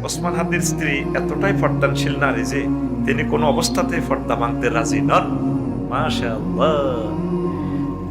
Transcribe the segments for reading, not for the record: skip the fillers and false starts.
ওসমান হাদির স্ত্রী এতটাই ফর্দানশীল নারী যে তিনি কোনো অবস্থাতেই ফর্দা ভাঙতে রাজি নন। মাশাআল্লাহ।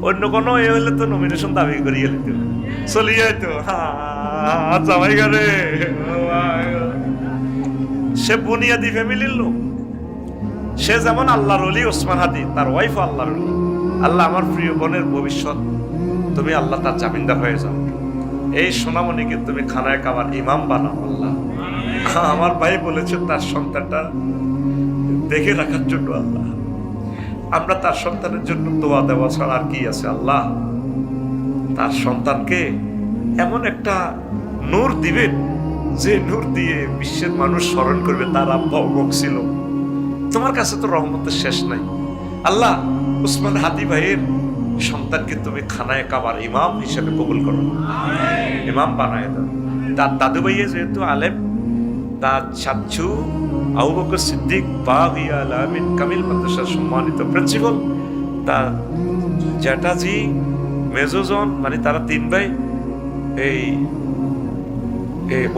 অন্য কোনো এ হলে তো নমিনেশন দাবি করিয়ে নিত, চলিয়ে তো জামাই গারে। সে বুনিয়াদি ফ্যামিলির লোক, সে যেমন আল্লাহর ওলি ওসমান হাদি, তার ওয়াইফ আল্লাহর ওলি। আল্লাহ আমার প্রিয় বোনের ভবিষ্যৎ, তুমি আল্লাহ তার জামিনদার হয়ে যাও। এই সোনামণিকে তুমি খানায় কাবার ইমাম বানাও আল্লাহ। আমার ভাই বলেছে তার সন্তানটা দেখে রাখার জন্য আল্লাহ, আমরা তার সন্তানের জন্য দোয়া দেওয়া ছাড়া আর কি আছে আল্লাহ। তার সন্তানকে এমন একটা নূর দিবেন যে নূর দিয়ে বিশ্বের মানুষ স্মরণ করবে তার আব্বা অমুক ছিল। তোমার কাছে তো রহমতের শেষ নাই আল্লাহ। ওসমান হাদি ভাইয়ের সন্তানকে তুমি খানায় কাবার ইমাম হিসেবে কবুল করো, ইমাম বানায় দাও। তার দাদু ভাইয়ে যেহেতু আলেম, তার চাচু আবু বকর সিদ্দিক বাগিয়া আলামিন কামিল মাদ্রাসার সম্মানিত প্রিন্সিপাল, তার জ্যাঠাজি মেজোজন, মানে তারা তিন ভাই। এই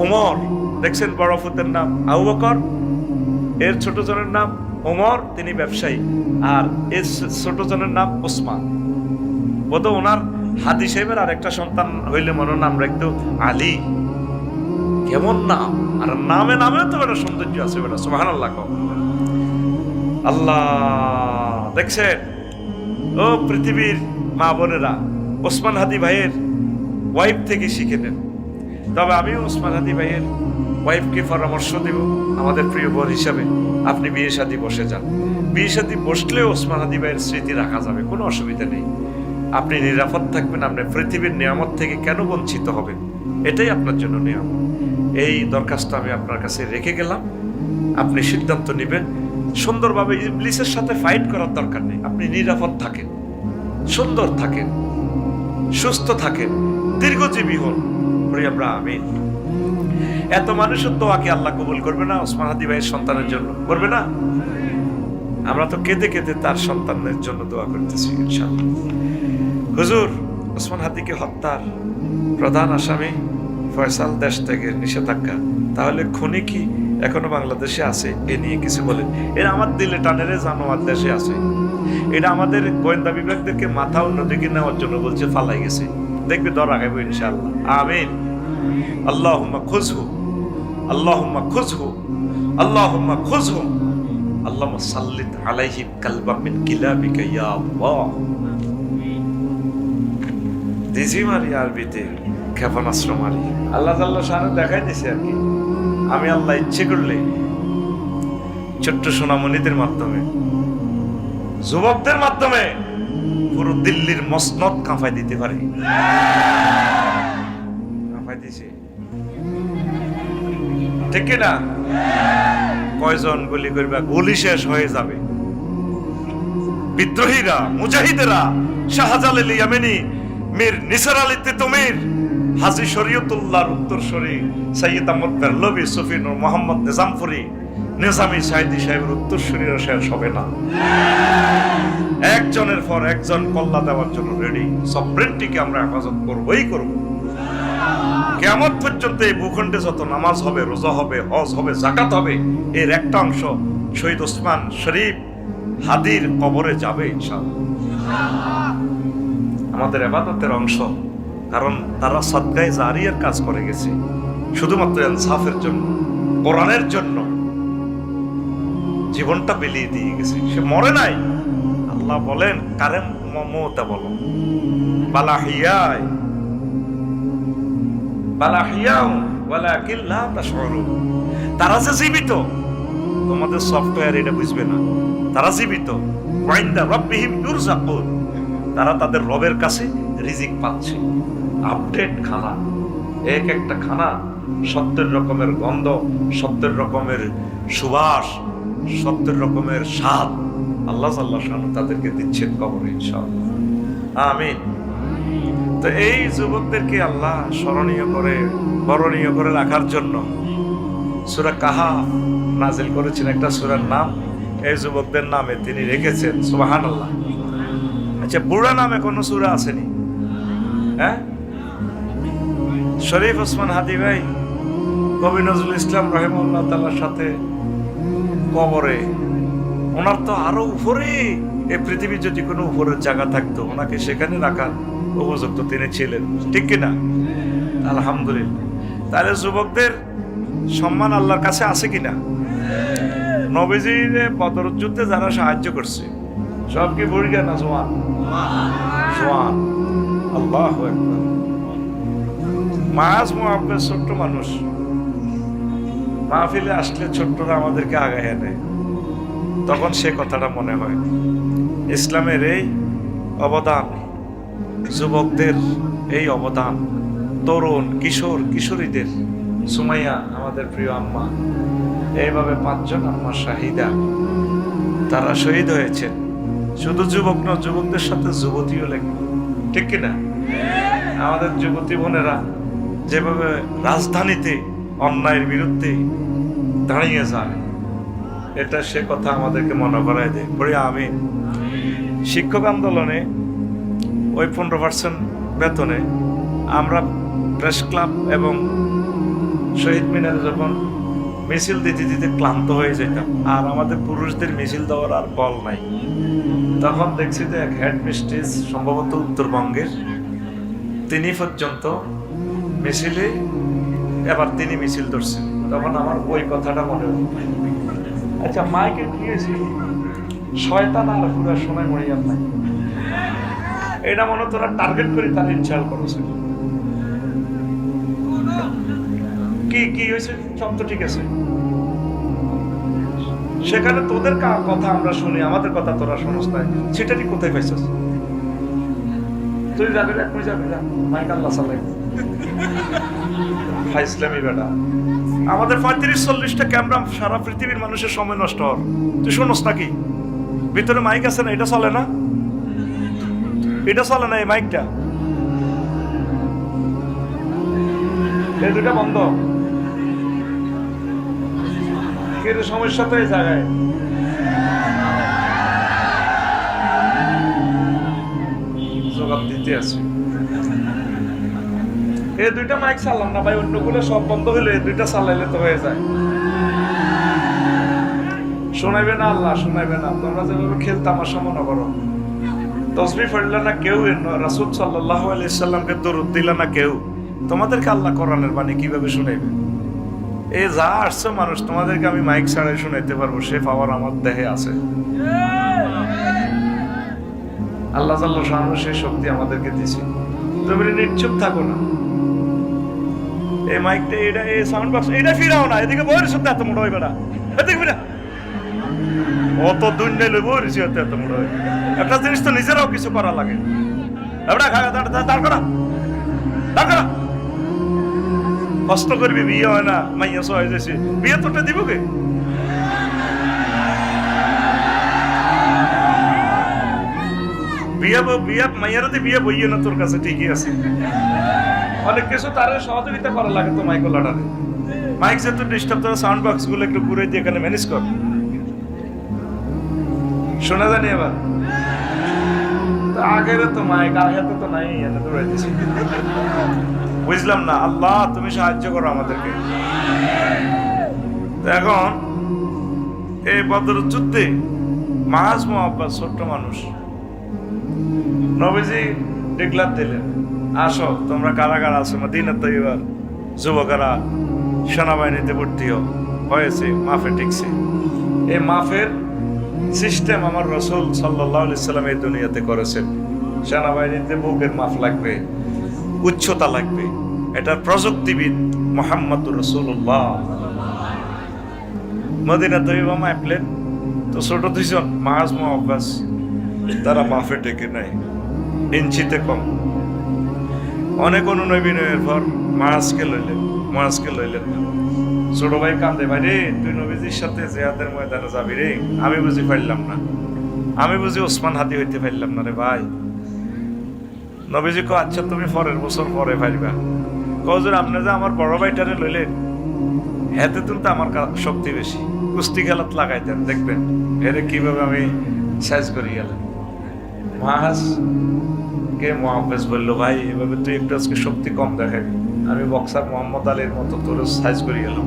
ওমর দেখছেন, বড় ফুতের নাম আবু বকর, এর ছোট জনের নাম ওমর, তিনি ব্যবসায়ী, আর এর ছোট জনের নাম ওসমান। বোধ ওনার হাদি সাহেবের আর একটা সন্তান হইলে মনে নাম রাখতো আলী। কেমন নাম! আর নামে নামেও তো একটা সৌন্দর্য আছে বেটা, সুবহানাল্লাহ। আল্লাহ দেখছেন, ও পৃথিবীর মা বোনেরা, ওসমান হাদি ভাইয়ের ওয়াইফ থেকে শিখে নেন। তবে আমি ওসমান হাদি ভাইয়ের ওয়াইফকে পরামর্শ দেব, আমাদের প্রিয় বোন হিসাবে আপনি বিয়ে শাদী বসে যান। বিয়ে শাদী বসলেও ওসমান হাদি ভাইয়ের স্মৃতি রাখা যাবে, কোনো অসুবিধা নেই। আপনি নিরাপদ থাকবেন, আপনি পৃথিবীর নিয়ামত থেকে কেন বঞ্চিত হবেন, এটাই আপনার জন্য নিয়ামত। এই দরখাস্ত আমি আপনার কাছে রেখে গেলাম, আপনি সিদ্ধান্ত নেবেন সুন্দরভাবে। ইবলিসের সাথে ফাইট করার দরকার নেই, আপনি নিরাপদ থাকেন, সুন্দর থাকেন, সুস্থ থাকেন, দীর্ঘজীবী হন। আমরা আমিন। এত মানুষের দোয়াকে আল্লাহ কবুল করবে না ওসমান হাদি ভাইয়ের সন্তানের জন্য? করবে না? আমরা তো কেঁদে কেঁদে তার সন্তানের জন্য দোয়া করতেছি ইনশাআল্লাহ। হুজুর, ওসমান হাদিকে হত্যার প্রধান আসামি ফয়সাল দেশ থেকে নিষেধাজ্ঞা, তাহলে খুনি কি এখনো বাংলাদেশে আছে? এ নিয়ে কিছু বলেন। এরা আমার দিলে টানেরে জানোয়ার দেশে আছে। এটা আমাদের গোয়েন্দা বিভাগদেরকে মাথা অন্যদিকে নেওয়ার জন্য বলছে, ফালাই গেছে, দেখবে দর আগাইব ইনশাআল্লাহ। আমিন। আল্লাহুম্মা খুযহু, আল্লাহুম্মা খুযহু, আল্লাহুম্মা খুযহু, আল্লাহুম্মা সাল্লিত আলাইহিম কালবাম মিন কিলাবিকা ইয়া আল্লাহ। দিজি মারি আরবিতে ক্ষেপণাস্ত্র মারি। আল্লাহ তাআলা শানে দেখাই দিছে আর কি। আমি আল্লাহ ইচ্ছে করলে ছোট্ট সোনামণিদের মাধ্যমে, যুবকদের মাধ্যমে পুরো দিল্লির মসনদ কাঁপাই দিতে পারি। কাঁপাই দিছে, ঠিক না? কয়জন গুলি করবে, গুলি শেষ হয়ে যাবে। বিদ্রোহীরা, মুজাহিদেরা, শাহজালাল ইয়ামানি, মীর নিসার আলী তিতুমির, হাজী শরীয়তুল্লাহর উত্তরসূরি সৈয়দ আহমদ বেরলভী, সুফি নূর মোহাম্মদ নিজামপুরি, নিজামী সাইদি সাহেবের উত্তরসূরিরা শেষ হবে না। একজনের পর একজন কল্লা দেওয়ার জন্য রেডি। সফরেনটিকে আমরা হেফাজত করবই করব। কিয়ামত পর্যন্ত এই ভূখণ্ডে যত নামাজ হবে, রোজা হবে, হজ হবে, যাকাত হবে, এর একটা অংশ শহীদ ওসমান শরীফ হাদির কবরে যাবে ইনশাআল্লাহ। আমাদের ইবাদতের অংশ, কারণ তারা সাদকায়ে জারিয়ার কাজ করে গেছে শুধুমাত্র ইনসাফের জন্য, কোরআনের জন্য জীবনটা বিলিয়ে দিয়ে গেছে। সে মরে নাই। আল্লাহ বলেন, কারেম মমতা বলো, বালাহিয়ায় বালাহিয়াউ ওয়ালাকিন লা তাশউরুন। তারা যে জীবিত, তোমাদের সফটওয়্যার এটা বুঝবে না। তারা জীবিত। ওয়াইন্দা রাব্বিহিম ইউরযাকুন, তারা তাদের রবের কাছে রিজিক পাচ্ছে। আপডেট খানা, এক একটা খানা 70 রকমের গন্ধ, 70 রকমের সুবাস, 70 রকমের স্বাদ আল্লাহ আল্লাহ শান তাদেরকে দিচ্ছেন কবরে ইনশাআল্লাহ। আমিন। তো এই যুবকদেরকে আল্লাহ স্মরণীয় করে, বরণীয় করে রাখার জন্য সূরা কাহাফ নাজিল করেছেন, একটা সূরার নাম এই যুবকদের নামে তিনি রেখেছেন। সুবহানাল্লাহ। আচ্ছা, বুড়া নামে কোন সূরা আসেনি? হ্যাঁ, শরীফ ওসমান হাদি ভাই কবি নজরুল ইসলাম রাহিমাহুল্লাহ তাআলার সাথে কবরে, ওনার তো আরো উপরে, এই পৃথিবীর যদি কোনো উপরের জায়গা থাকতো ওনাকে সেখানে রাখার উপযুক্ত তিনি ছিলেন, ঠিক কিনা? আলহামদুলিল্লাহ। তাহলে যুবকদের সম্মান আল্লাহর কাছে আছে কিনা? নবীজির বদর যুদ্ধে যারা সাহায্য করছে সব কি বুড়িয়া না জওয়ান? জওয়ান। আল্লাহু আকবার। মাস মুআব্বাস ছোট্ট মানুষ, মাহফিলে আসলে ছোট্টরা আমাদেরকে আগায় নেয়, তখন সে কথাটা মনে হয় ইসলামের এই অবদান, যুবকদের এই অবদান, তরুণ কিশোর কিশোরীদের, সুমাইয়া আমাদের প্রিয় আম্মা, এইভাবে 5 জন আম্মা শাহিদা, তারা শহীদ হয়েছেন। শুধু যুবক না, যুবকদের সাথে যুবতীও লেগে, ঠিক কিনা? আমাদের যুবতী বোনেরা যেভাবে রাজধানীতে অন্যায়ের বিরুদ্ধে দাঁড়িয়ে যায়, এটা সে কথা আমাদেরকে মনে করায় দেয়। পরে আমি শিক্ষক আন্দোলনে ওই 15% বেতনে আমরা প্রেস ক্লাব এবং শহীদ মিনারে যখন মিছিল দিতে দিতে ক্লান্ত হয়ে যেতাম, আর আমাদের পুরুষদের মিছিল দেওয়ার আর বল নাই, তখন দেখছি যে এক হেড মিস্ট্রেস, সম্ভবত উত্তরবঙ্গের, তিনি পর্যন্ত মিছিলে, এবার তিনি মিছিল ধরছেন। তখন আমার ওই কথাটা মনে হল, আচ্ছা মাইকে কি হয়েছে, শয়তান আর পুরো সময় মরিয়াম নাই, এটা মনে তোরা টার্গেট করে তারা ইনশাল করেছে। কি কি হয়েছে সব তো ঠিক আছে, সেখানে তোদের কথা আমরা শুনি, আমাদের কথা তোরা শুনস না, সেটারই কোথায় পাইছিস? তুই যাবি না, তুই যাবি না, মাইক আল্লাহ চালাই ইসলামী বেটা। আমাদের 35-40টা ক্যামেরা, সারা পৃথিবীর মানুষের সময় নষ্ট হওয়ার, তুই শুনস নাকি? ভিতরে মাইক আছে না, এটা চলে না, এটা চলে না, এই মাইকটা, এই দুটা বন্ধ। কিন্তু সমস্যা তো এই জায়গায়, জবাব দিতে আছে। এই দুইটা মাইক চালাম না ভাই, অন্যগুলো সব বন্ধ হইলে এই দুইটা চালাইলে তো হয়ে যায়। শোনাইবে না আল্লাহ, শোনাইবে না। তোমরা যেভাবে খেলতামাশা মনে করো, তসবিহ পড়লে না কেউ, রাসূল সাল্লাল্লাহু আলাইহি সাল্লামকে দরুদ দিলে না কেউ, তোমাদেরকে আল্লাহ কোরআনের বাণী কিভাবে শুনাইবে? এই যা আসছে মানুষ, তোমাদেরকে আমি মাইক ছাড়াই শুনাইতে পারবো, সে পাওয়ার আমার দেহে আছে। আল্লাহ জাল্লাহু শাআনহু সেই শক্তি আমাদেরকে দিয়েছে। তুমি নিশ্চুপ থাকো না, এই মাইকটা, এটা, এই সাউন্ড বক্স, এটা ফিরাও না, এদিকে বইয়ের সাথে এত মোটা হইবে না, এদিকে ফিরা, অত দূর নেই বইয়ের সাথে এত মোটা হইবে। একটা জিনিস তো নিজেরাও কিছু করা লাগে। এবার দাঁড় করা, দাঁড় করা, কষ্ট করবি, বিয়ে হয় না, মাইয়া সহ যাচ্ছে, বিয়ে তোটা দিব কে? বিয়ে মাইয়ারাতে বিয়ে বইয়ে না তোর কাছে, ঠিকই আছে, অনেক কিছু তার সহযোগিতা করা লাগে তো মাইক লাটারে। মাইক যেহেতু ডিস্টার্ব, তোর সাউন্ড বক্স গুলো একটু ঘুরে দিয়ে এখানে ম্যানেজ কর, শোনা জানি। এবার আগের তো মাইক, আগে তো নাই, এনে দৌড়াই দিছি, বুঝলাম না। আল্লাহ তুমি সাহায্য করো আমাদেরকে। এখন এই বদর যুদ্ধে মাস মুআব্বাস ছোট্ট মানুষ, নবীজি ডিক্লার দিলেন, আসো তোমরা কারা কারা আছো মদিনা তৈবার যুবকেরা সেনাবাহিনীতে ভর্তি হয়েছে, মাফে টিকছে। এই মাফের সিস্টেম আমার রাসূল সাল্লাল্লাহু আলাইহি সাল্লাম এই দুনিয়াতে করেছেন। সেনাবাহিনীতে বুকের মাফ লাগবে, উচ্চতা লাগবে, এটা প্রযুক্তিবিদ মুহাম্মদুর রাসূলুল্লাহ। মদিনা তৈবা মাপলেন তো ছোট দুইজন মাস মুআব্বাস, তারা মাফে টেকে নাই, ইঞ্চিতে কম। অনেক অনুনয়-বিনয়ের পর মাসকে লইলেন। ছোট ভাই কান্দে, ভাই রে তুই নবীজির সাথে জিহাদের ময়দানে যাবি রে, আমি বুঝি পারলাম না, আমি বুঝি ওসমান হাদি হইতে পারলাম না রে ভাই। নবীজি কো আচ্ছা তুমি পরের বছর পরে পারবা। কজুর আপনি যে আমার বড় ভাইটারে লইলেন, হাতে কিন্তু আমার শক্তি বেশি, কুস্তি খেলাত লাগাই দেন, দেখবেন এরে কিভাবে আমি সাইজ করি গেলেন। মাহাজ কে মুআব্বাস বললো, ভাই এভাবে তুই একটু আজকে শক্তি কম দেখাবি, আমি বক্সার মোহাম্মদ আলীর মতো তোর সাইজ করে গেলাম।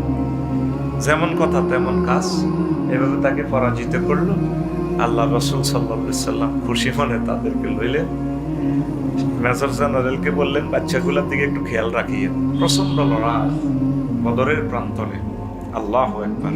যেমন কথা তেমন কাজ, এভাবে তাকে পরাজিত করলো। আল্লাহ রসুল সাল্লাল্লাহু আলাইহি সাল্লাম খুশি মনে তাদেরকে লইলেন, মেজর জেনারেলকে বললেন বাচ্চাগুলোর দিকে একটু খেয়াল রাখিয়ে। প্রচন্ড লড়াই বদরের প্রান্তরে। আল্লাহু আকবার।